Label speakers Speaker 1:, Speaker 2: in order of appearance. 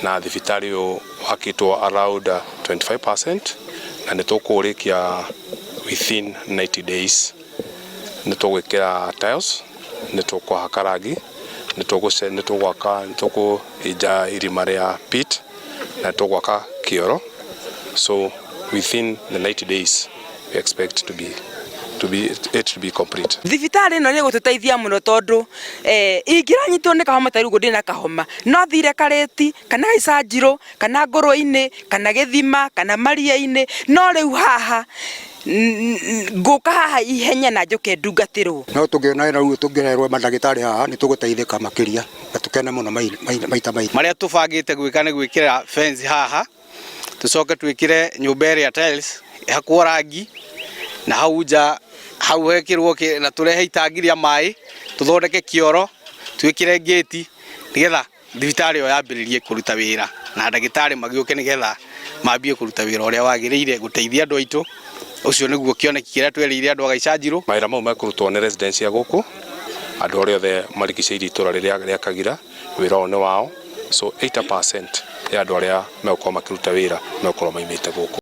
Speaker 1: na thibitarĩ wakĩtwo around 25%, na nĩtũkũrĩkia within 90 days. Nĩtũgwĩkĩra tiles, nĩtũkũhaka rangi, nĩtũkũenja irima rĩa pit, na nĩtũgwaka kĩoro. So within the 90 days we expect it to be complete.
Speaker 2: Thibitarĩ no nĩ gũtũteithia mũno tondũ ingĩranyitwo nĩ kahoma ta rĩu ndĩna kahoma no thire kareti kana icanjiro kana ngũrũ-inĩ kana gĩthima kana maria-inĩ, no rĩu haha ngũka haha ihenya na njoke ndungatĩrwo.
Speaker 3: No tũngĩona rĩu tũngĩrerwo mandagĩtarĩ haha nĩ tũgũteithĩka makĩria na tũkene mũno maita maingĩ.
Speaker 4: Marĩa tũbangĩte gwĩka nĩ gwĩkĩra fence haha, tũcoke twĩkĩre nyũmba ĩrĩa tiles hakwo rangi, na hau nja hau hekĩrwo na tũrehe itangi rĩa maĩ, tũthondeke kĩoro, twĩkĩre gate nĩgetha thibitarĩ ĩyo yambĩrĩrie kũruta wĩra na ndagĩtarĩ magĩũke nĩgetha mambie kũruta wĩra ũrĩa wagĩrĩire gũteithia andũ aitũ. Ũcio nĩguo kĩoneki kĩrĩa twereire andũ a Gĩcanjirũ.
Speaker 1: Mawĩra mau mekũrutwo nĩ residents a gũkũ, andũ arĩa othe marigicĩirie itũra rĩrĩa Kagira, wĩra ũyũ nĩ wao. So 80% ya andũ arĩa megũkorwo makĩruta wĩra megũkorwo maimĩte gũkũ.